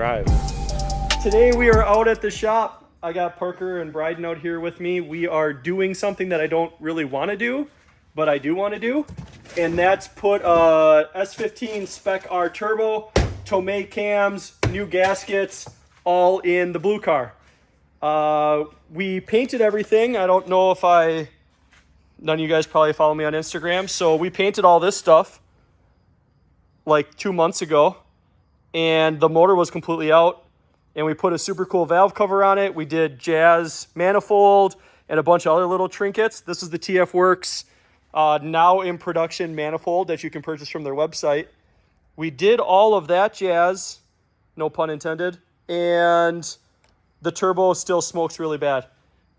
drive. Today we are out at the shop. I got Parker and Bryden out here with me. We are doing something that I don't really want to do, but I do want to do. And that's put a S15 Spec R turbo, Tomei cams, new gaskets, all in the blue car. We painted everything. I don't know if none of you guys probably follow me on Instagram. So we painted all this stuff like 2 months ago, and the motor was completely out. And we put a super cool valve cover on it. We did jazz manifold and a bunch of other little trinkets. This is the TF Works now in production manifold that you can purchase from their website. We did all of that jazz, no pun intended, and the turbo still smokes really bad.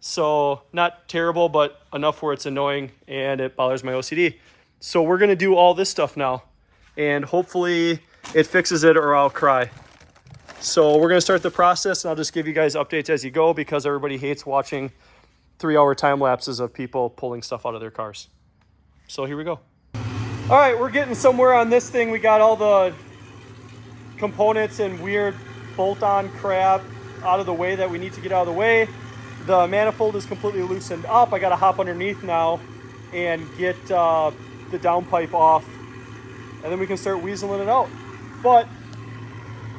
So not terrible, but enough where it's annoying and it bothers my OCD. So we're gonna do all this stuff now, and hopefully it fixes it or I'll cry. So we're gonna start the process, and I'll just give you guys updates as you go because everybody hates watching 3-hour time lapses of people pulling stuff out of their cars. So here we go. All right, we're getting somewhere on this thing. We got all the components and weird bolt-on crap out of the way that we need to get out of the way. The manifold is completely loosened up. I gotta hop underneath now and get the downpipe off, and then we can start weaseling it out. But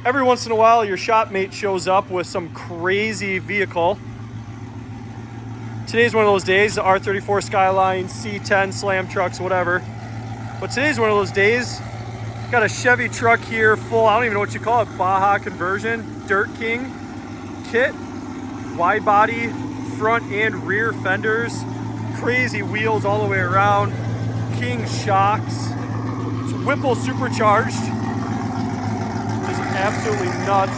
every once in a while, your shop mate shows up with some crazy vehicle. Today's one of those days, the R34 Skyline, C10, Slam trucks, whatever. But today's one of those days. Got a Chevy truck here, full, I don't even know what you call it, Baja conversion, Dirt King kit, wide body, front and rear fenders, crazy wheels all the way around, King shocks, it's Whipple supercharged. Absolutely nuts.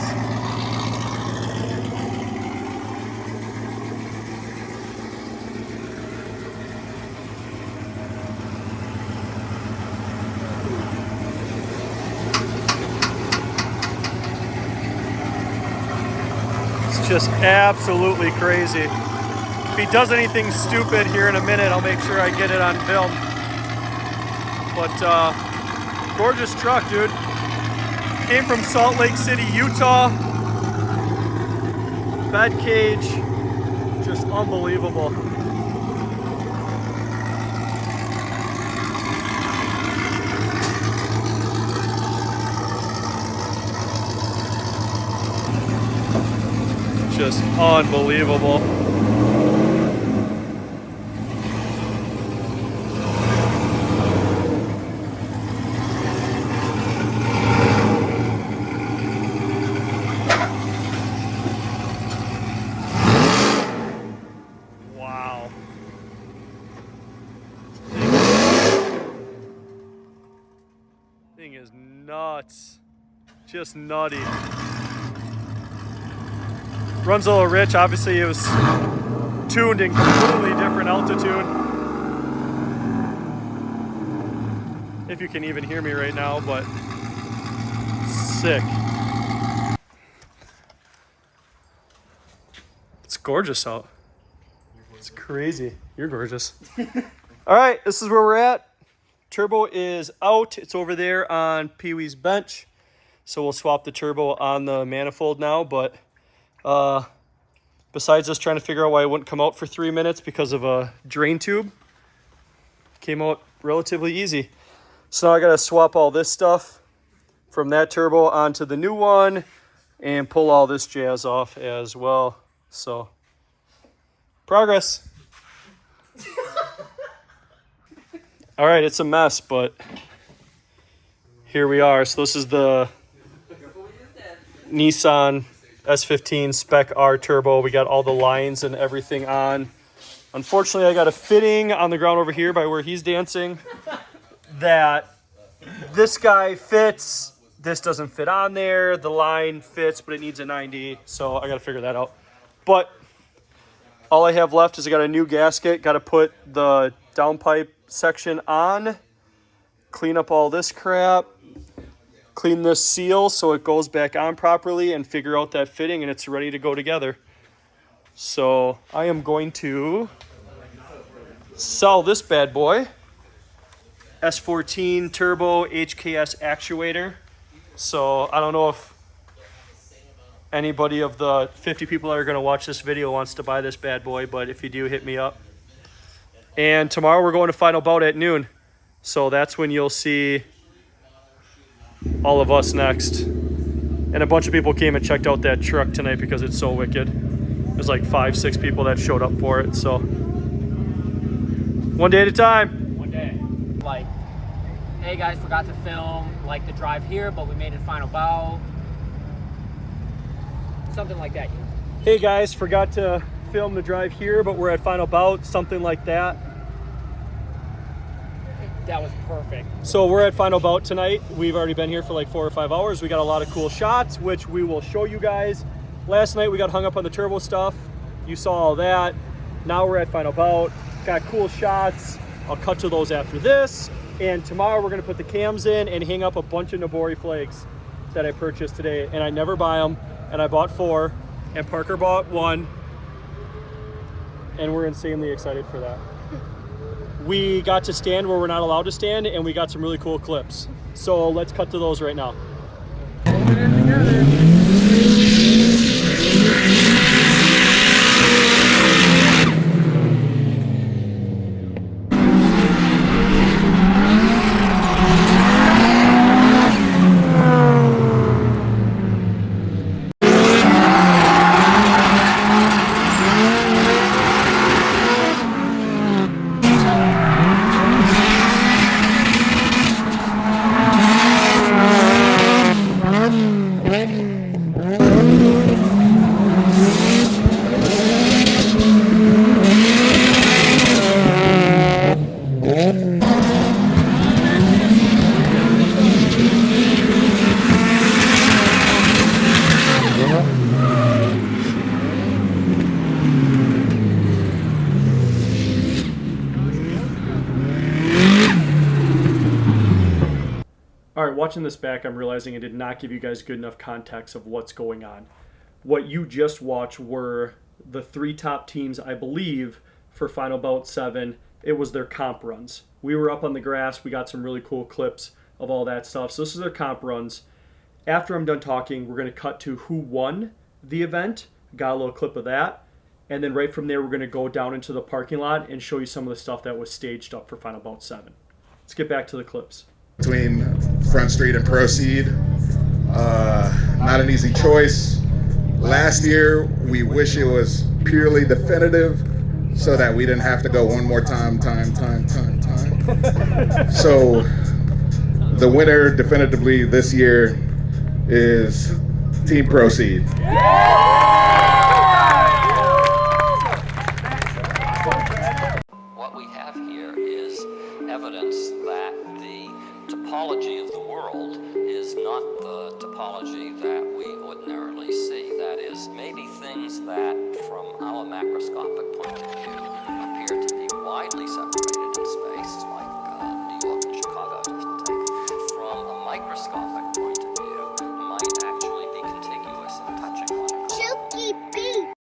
It's just absolutely crazy. If he does anything stupid here in a minute, I'll make sure I get it on film. But gorgeous truck, dude. Came from Salt Lake City, Utah. Bed cage, just unbelievable. Just unbelievable. Thing is nuts, just nutty. Runs a little rich. Obviously it was tuned in completely different altitude. If you can even hear me right now, but sick. It's gorgeous out. It's crazy. You're gorgeous. All right, this is where we're at. Turbo is out. It's over there on Pee-wee's bench. So we'll swap the turbo on the manifold now. But besides us trying to figure out why it wouldn't come out for 3 minutes because of a drain tube, came out relatively easy. So now I got to swap all this stuff from that turbo onto the new one and pull all this jazz off as well. So progress. All right, it's a mess, but here we are. So this is the Nissan S15 Spec R Turbo. We got all the lines and everything on. Unfortunately, I got a fitting on the ground over here by where he's dancing that this guy fits. This doesn't fit on there. The line fits, but it needs a 90, so I got to figure that out. But all I have left is I got a new gasket. Got to put the downpipe section on, clean up all this crap, clean this seal so it goes back on properly, and figure out that fitting, and it's ready to go together. So I am going to sell this bad boy, S14 turbo HKS actuator. So I don't know if anybody of the 50 people that are going to watch this video wants to buy this bad boy, but if you do, hit me up. And tomorrow we're going to Final Bout at noon. So that's when you'll see all of us next. And a bunch of people came and checked out that truck tonight because it's so wicked. There's like 5-6 people that showed up for it. So one day at a time. One day. Like, hey guys, forgot to film like the drive here, but we made it Final Bout. Something like that. Hey guys, forgot to film the drive here, but we're at Final Bout. Something like that. That was perfect. So we're at Final Bout tonight. We've already been here for like 4 or 5 hours. We got a lot of cool shots, which we will show you guys. Last night we got hung up on the turbo stuff. You saw all that. Now we're at Final Bout. Got cool shots. I'll cut to those after this. And tomorrow we're gonna put the cams in and hang up a bunch of Nabori flags that I purchased today. And I never buy them. And I bought 4. And Parker bought 1. And we're insanely excited for that. We got to stand where we're not allowed to stand, and we got some really cool clips. So let's cut to those right now. All right, watching this back, I'm realizing I did not give you guys good enough context of what's going on. What you just watched were the 3 top teams, I believe, for Final Bout 7. It was their comp runs. We were up on the grass. We got some really cool clips of all that stuff. So this is their comp runs. After I'm done talking, we're going to cut to who won the event. Got a little clip of that. And then right from there, we're going to go down into the parking lot and show you some of the stuff that was staged up for Final Bout 7. Let's get back to the clips. Between Front Street and Proceed, not an easy choice. Last year, we wish it was purely definitive so that we didn't have to go one more time. So the winner definitively this year is Team Proceed. What we have here is evidence that the topology of the world is not the topology that we ordinarily see. That is, maybe things that, from our macroscopic point of view, appear to be widely separated in space, like New York and Chicago, just take, from a microscopic point of view, might actually be contiguous and touching one another. Chunky beat.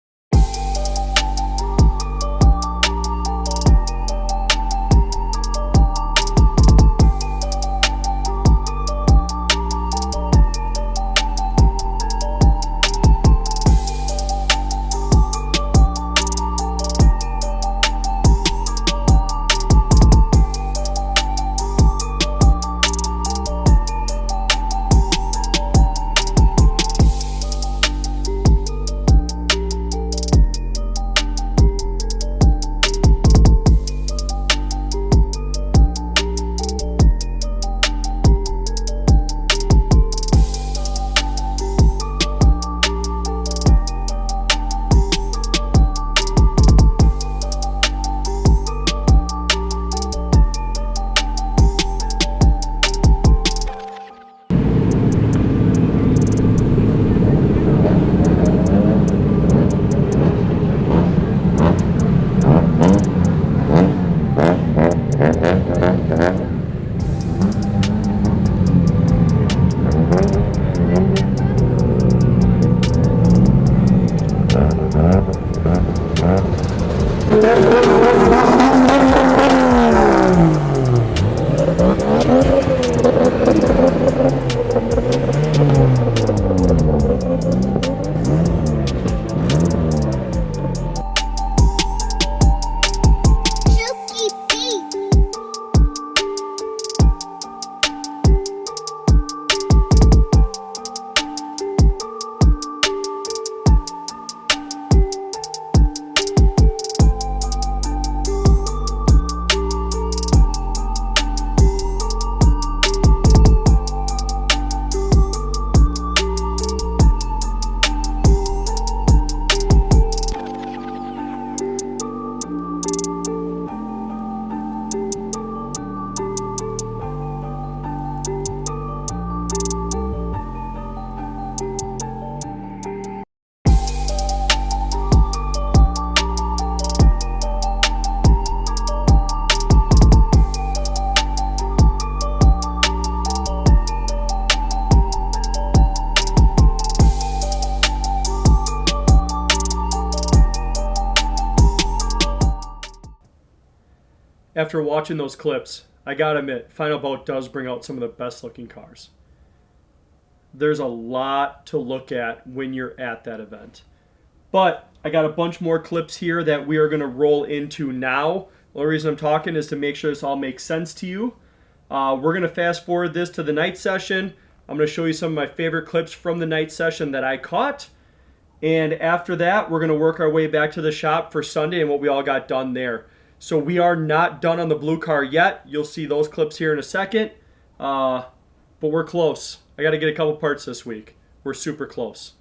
after watching those clips, I gotta admit, Final Bout does bring out some of the best looking cars. There's a lot to look at when you're at that event. But I got a bunch more clips here that we are going to roll into now. The only reason I'm talking is to make sure this all makes sense to you. We're going to fast forward this to the night session. I'm going to show you some of my favorite clips from the night session that I caught. And after that, we're going to work our way back to the shop for Sunday and what we all got done there. So we are not done on the blue car yet. You'll see those clips here in a second. But we're close. I got to get a couple parts this week. We're super close.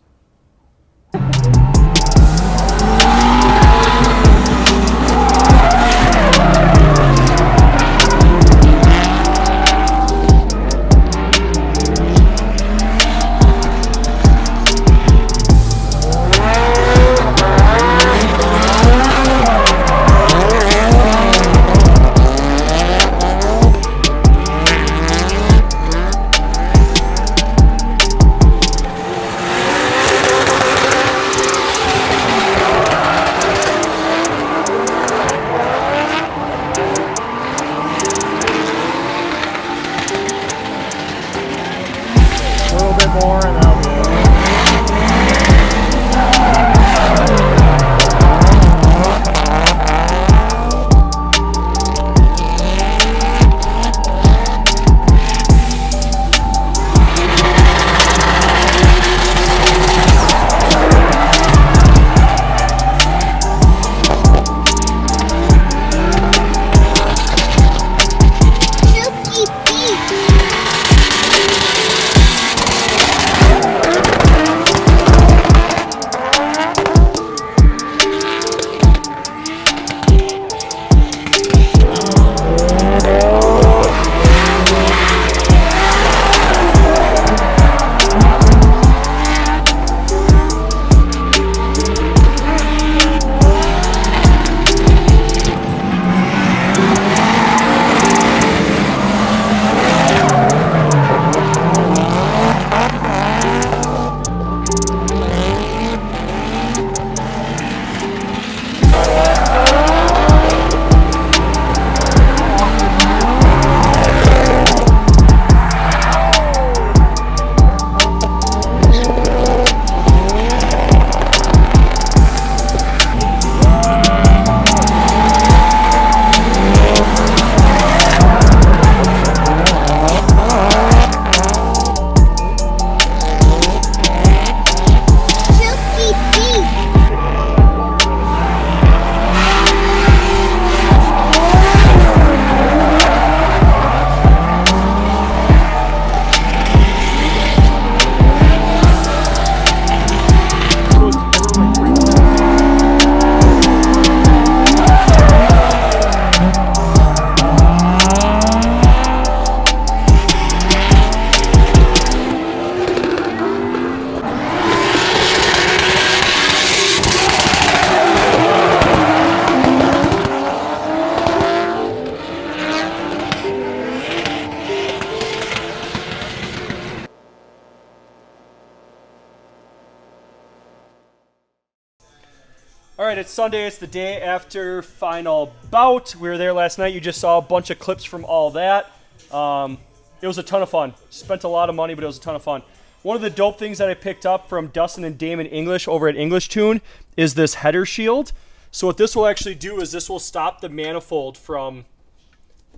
All right, it's Sunday. It's the day after Final Bout. We were there last night. You just saw a bunch of clips from all that. It was a ton of fun. Spent a lot of money, but it was a ton of fun. One of the dope things that I picked up from Dustin and Damon English over at English Tune is this header shield. So what this will actually do is this will stop the manifold from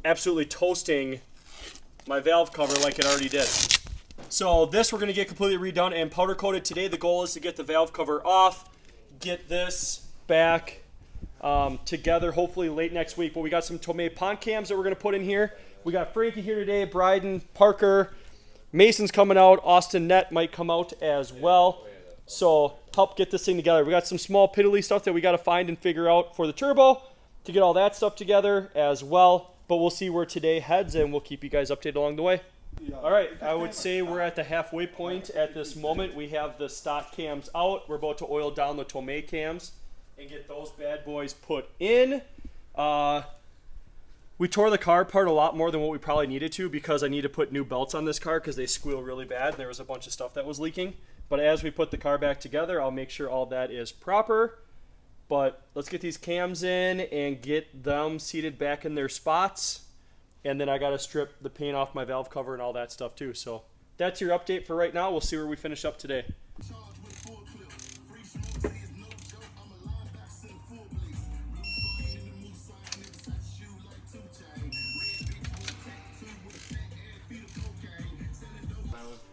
absolutely toasting my valve cover like it already did. So this we're going to get completely redone and powder coated today. The goal is to get the valve cover off, get this back together hopefully late next week. But we got some Tomei pond cams that we're going to put in here. We got Frankie here today, Bryden, Parker, Mason's coming out, Austin Nett might come out as well. So help get this thing together. We got some small piddly stuff that we got to find and figure out for the turbo to get all that stuff together as well. But we'll see where today heads and we'll keep you guys updated along the way. All right, I would say we're at the halfway point at this moment. We have the stock cams out. We're about to oil down the Tomei cams and get those bad boys put in. We tore the car apart a lot more than what we probably needed to because I need to put new belts on this car because they squeal really bad. And there was a bunch of stuff that was leaking. But as we put the car back together, I'll make sure all that is proper. But let's get these cams in and get them seated back in their spots. And then I got to strip the paint off my valve cover and all that stuff too. So that's your update for right now. We'll see where we finish up today.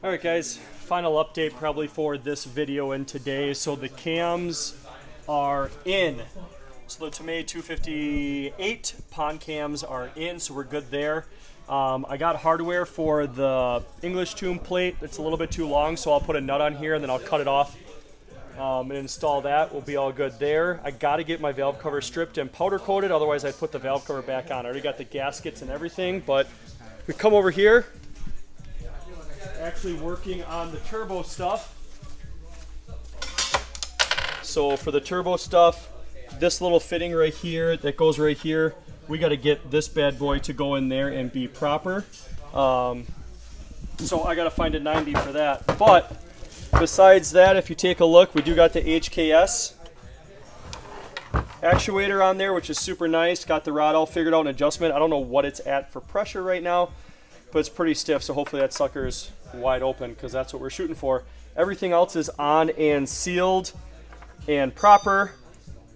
All right, guys, final update probably for this video and today. So the cams are in. So the Tomei 258 pond cams are in, so we're good there. I got hardware for the English tomb plate. It's a little bit too long, so I'll put a nut on here and then I'll cut it off and install that. We'll be all good there. I got to get my valve cover stripped and powder coated, otherwise I'd put the valve cover back on. I already got the gaskets and everything, but we come over here, actually working on the turbo stuff. So for the turbo stuff, this little fitting right here that goes right here, we got to get this bad boy to go in there and be proper. So I got to find a 90 for that. But besides that, if you take a look, we do got the HKS actuator on there, which is super nice. Got the rod all figured out and adjustment. I don't know what it's at for pressure right now, but it's pretty stiff, so hopefully that sucker's wide open because that's what we're shooting for. Everything else is on and sealed and proper.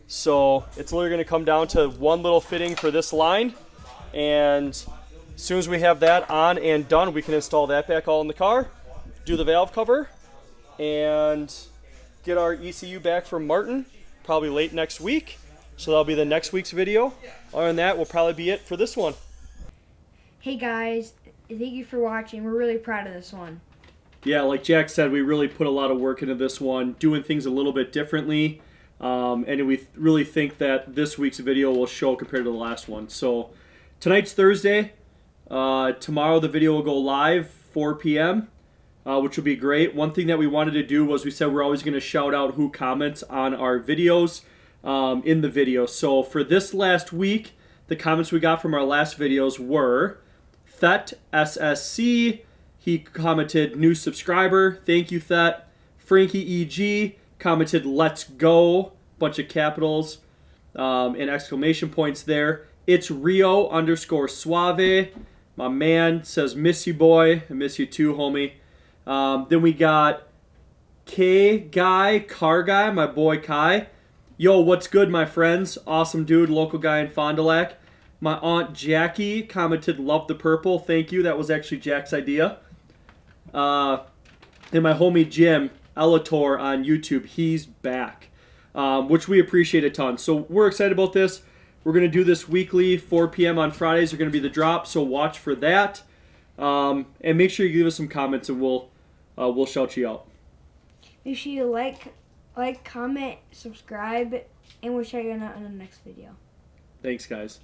So it's literally going to come down to one little fitting for this line, and as soon as we have that on and done, we can install that back all in the car, do the valve cover, and get our ECU back from Martin probably late next week. So that'll be the next week's video. Other than that, will probably be it for this one. Hey guys, thank you for watching. We're really proud of this one. Yeah, like Jack said, we really put a lot of work into this one, doing things a little bit differently. And we really think that this week's video will show compared to the last one. So tonight's Thursday. Tomorrow the video will go live 4 p.m., which will be great. One thing that we wanted to do was we said we're always going to shout out who comments on our videos in the video. So for this last week, the comments we got from our last videos were Thet SSC. He commented, new subscriber. Thank you, Thet. Frankie EG commented, let's go. Bunch of capitals and exclamation points there. It's Rio _ Suave. My man says, miss you, boy. I miss you too, homie. Then we got Car Guy, my boy Kai. Yo, what's good, my friends? Awesome dude, local guy in Fond du Lac. My aunt Jackie commented, love the purple. Thank you. That was actually Jack's idea. And my homie Jim Elator on YouTube, he's back, which we appreciate a ton. So we're excited about this. We're going to do this weekly. 4 p.m. on Fridays are going to be the drop, so watch for that. And make sure you give us some comments, and we'll shout you out. Make sure you like, comment, subscribe, and we'll shout you out in the next video. Thanks, guys.